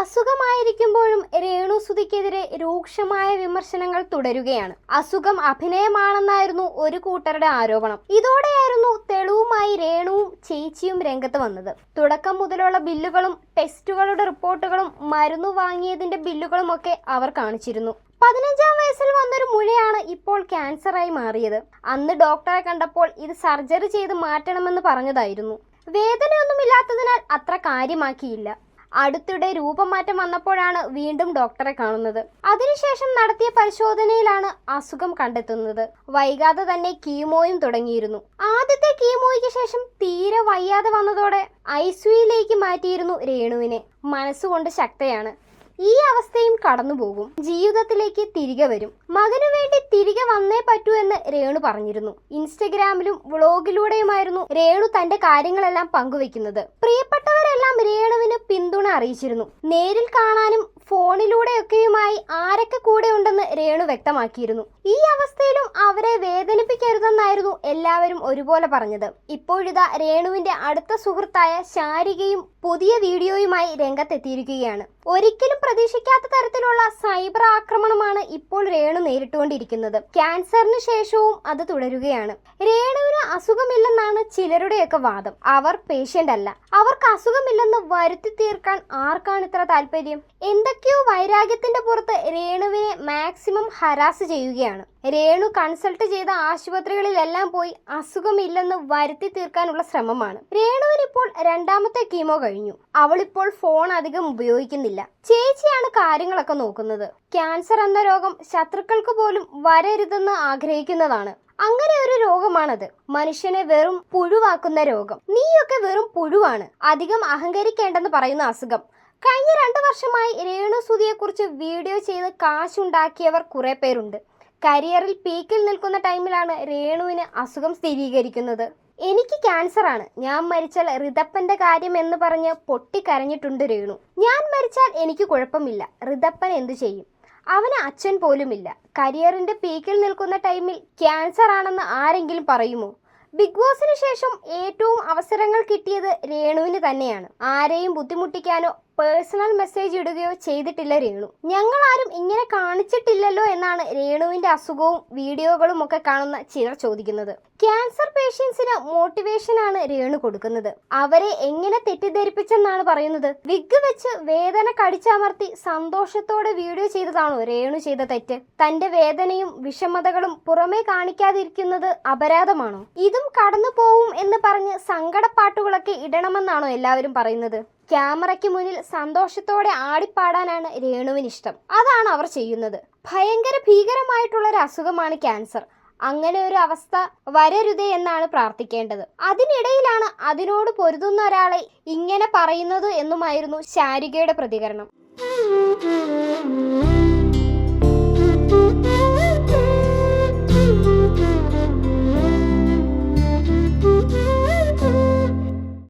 അസുഖമായിരിക്കുമ്പോഴും രേണുസുതിക്കെതിരെ രൂക്ഷമായ വിമർശനങ്ങൾ തുടരുകയാണ്. അസുഖം അഭിനയമാണെന്നായിരുന്നു ഒരു കൂട്ടരുടെ ആരോപണം. ഇതോടെയായിരുന്നു തെളിവുമായി രേണുവും ചേച്ചിയും രംഗത്ത് വന്നത്. തുടക്കം മുതലുള്ള ബില്ലുകളും ടെസ്റ്റുകളുടെ റിപ്പോർട്ടുകളും മരുന്നു വാങ്ങിയതിന്റെ ബില്ലുകളും ഒക്കെ അവർ കാണിച്ചിരുന്നു. 15-ാം വയസ്സിൽ വന്നൊരു മുഴയാണ് ഇപ്പോൾ ക്യാൻസറായി മാറിയത്. അന്ന് ഡോക്ടറെ കണ്ടപ്പോൾ ഇത് സർജറി ചെയ്ത് മാറ്റണമെന്ന് പറഞ്ഞതായിരുന്നു. വേദനയൊന്നുമില്ലാത്തതിനാൽ അത്ര കാര്യമാക്കിയില്ല. അടുത്തിടെ രൂപമാറ്റം വന്നപ്പോഴാണ് വീണ്ടും ഡോക്ടറെ കാണുന്നത്. അതിനുശേഷം നടത്തിയ പരിശോധനയിലാണ് അസുഖം കണ്ടെത്തുന്നത്. വൈകാതെ തന്നെ കീമോയും തുടങ്ങിയിരുന്നു. ആദ്യത്തെ കീമോയ്ക്ക് ശേഷം തീരെ വയ്യാതെ വന്നതോടെ ICUയിലേക്ക് മാറ്റിയിരുന്നു രേണുവിനെ. മനസ്സുകൊണ്ട് ശക്തയാണ്. ഈ അവസ്ഥയും കടന്നുപോകും. ജീവിതത്തിലേക്ക് തിരികെ വരും. മകനു വേണ്ടി തിരികെ വന്നേ പറ്റൂ എന്ന് രേണു പറഞ്ഞിരുന്നു. ഇൻസ്റ്റഗ്രാമിലും വ്ളോഗിലൂടെയുമായിരുന്നു രേണു തന്റെ കാര്യങ്ങളെല്ലാം പങ്കുവെക്കുന്നത്. പ്രിയപ്പെട്ടവരെല്ലാം രേണുവിന് പിന്തുണ അറിയിച്ചിരുന്നു. നേരിൽ കാണാനും ഫോണിലൂടെയൊക്കെയുമായി ആരൊക്കെ കൂടെ ഉണ്ടെന്ന് രേണു വ്യക്തമാക്കിയിരുന്നു. ഈ അവസ്ഥയിലും അവരെ വേദനിപ്പിക്കരുതെന്നായിരുന്നു എല്ലാവരും ഒരുപോലെ പറഞ്ഞത്. ഇപ്പോഴിതാ രേണുവിന്റെ അടുത്ത സുഹൃത്തായ ശാരികയും പുതിയ വീഡിയോയുമായി രംഗത്തെത്തിയിരിക്കുകയാണ്. ഒരിക്കലും പ്രതീക്ഷിക്കാത്ത തരത്തിലുള്ള സൈബർ ആക്രമണമാണ് ഇപ്പോൾ രേണു നേരിട്ടുകൊണ്ടിരിക്കുന്നത്. ക്യാൻസറിന് ശേഷവും അത് തുടരുകയാണ്. രേണുവിന് അസുഖമില്ലെന്നാണ് ചിലരുടെയൊക്കെ വാദം. അവർ പേഷ്യന്റ് അല്ല. അവർക്ക് അസുഖമില്ലെന്ന് വരുത്തി തീർക്കാൻ ആർക്കാണ് ഇത്ര താല്പര്യം? എന്തൊക്കെയോ വൈരാഗ്യത്തിന്റെ പുറത്ത് രേണുവിനെ മാക്സിമം ഹരാസ് ചെയ്യുകയാണ്. രേണു കൺസൾട്ട് ചെയ്ത ആശുപത്രികളിലെല്ലാം പോയി അസുഖമില്ലെന്ന് വരുത്തി തീർക്കാനുള്ള ശ്രമമാണ്. രേണുവിനിപ്പോൾ 2ാമത്തെ കീമോ കഴിഞ്ഞു. അവളിപ്പോൾ ഫോൺ അധികം ഉപയോഗിക്കുന്നില്ല. ചേച്ചിയാണ് കാര്യങ്ങളൊക്കെ നോക്കുന്നത്. ക്യാൻസർ എന്ന രോഗം ശത്രുക്കൾക്ക് പോലും വരരുതെന്ന് ആഗ്രഹിക്കുന്നതാണ്. അങ്ങനെ ഒരു രോഗമാണത്. മനുഷ്യനെ വെറും പുഴുവാക്കുന്ന രോഗം. നീയൊക്കെ വെറും പുഴുവാണ്, അധികം അഹങ്കരിക്കേണ്ടെന്ന് പറയുന്ന അസുഖം. കഴിഞ്ഞ 2 വർഷമായി രേണുസുതിയെക്കുറിച്ച് വീഡിയോ ചെയ്ത് കാശുണ്ടാക്കിയവർ കുറെ പേരുണ്ട്. കരിയറിൽ പീക്കിൽ നിൽക്കുന്ന ടൈമിലാണ് രേണുവിന് അസുഖം സ്ഥിരീകരിക്കുന്നത്. എനിക്ക് ക്യാൻസർ ആണ്, ഞാൻ മരിച്ചാൽ ഋതപ്പന്റെ കാര്യം എന്ന് പറഞ്ഞ് പൊട്ടിക്കരഞ്ഞിട്ടുണ്ട് രേണു. ഞാൻ മരിച്ചാൽ എനിക്ക് കുഴപ്പമില്ല, ഋതപ്പൻ എന്തു ചെയ്യും? അവന് അച്ഛൻ പോലുമില്ല. കരിയറിന്റെ പീക്കിൽ നിൽക്കുന്ന ടൈമിൽ ക്യാൻസർ ആണെന്ന് ആരെങ്കിലും പറയുമോ? ബിഗ് ബോസിന് ശേഷം ഏറ്റവും അവസരങ്ങൾ കിട്ടിയത് രേണുവിന് തന്നെയാണ്. ആരെയും ബുദ്ധിമുട്ടിക്കാനോ പേഴ്സണൽ മെസ്സേജ് ഇടുകയോ ചെയ്തിട്ടില്ല രേണു. ഞങ്ങൾ ആരും ഇങ്ങനെ കാണിച്ചിട്ടില്ലല്ലോ എന്നാണ് രേണുവിന്റെ അസുഖവും വീഡിയോകളും ഒക്കെ കാണുന്ന ചിലർ ചോദിക്കുന്നത്. ക്യാൻസർ പേഷ്യൻസിന് മോട്ടിവേഷൻ ആണ് രേണു കൊടുക്കുന്നത്. അവരെ എങ്ങനെ തെറ്റിദ്ധരിപ്പിച്ചെന്നാണ് പറയുന്നത്. വിഗ് വെച്ച് വേദന കടിച്ചമർത്തി സന്തോഷത്തോടെ വീഡിയോ ചെയ്തതാണോ രേണു ചെയ്ത തെറ്റ്? തന്റെ വേദനയും വിഷമതകളും പുറമേ കാണിക്കാതിരിക്കുന്നത് അപരാധമാണോ? ഇതും കടന്നു പോവും എന്ന് പറഞ്ഞ് സങ്കടപ്പാട്ടുകളൊക്കെ ഇടണമെന്നാണോ എല്ലാവരും പറയുന്നത്? ക്യാമറയ്ക്ക് മുന്നിൽ സന്തോഷത്തോടെ ആടിപ്പാടാനാണ് രേണുവിനിഷ്ടം. അതാണ് അവർ ചെയ്യുന്നത്. ഭയങ്കര ഭീകരമായിട്ടുള്ളൊരു അസുഖമാണ് ക്യാൻസർ. അങ്ങനെ ഒരു അവസ്ഥ വരരുതേ എന്നാണ് പ്രാർത്ഥിക്കേണ്ടത്. അതിനിടയിലാണ് അതിനോട് പൊരുതുന്ന ഒരാളെ ഇങ്ങനെ പറയുന്നത് എന്നുമായിരുന്നു ശാരികയുടെ പ്രതികരണം.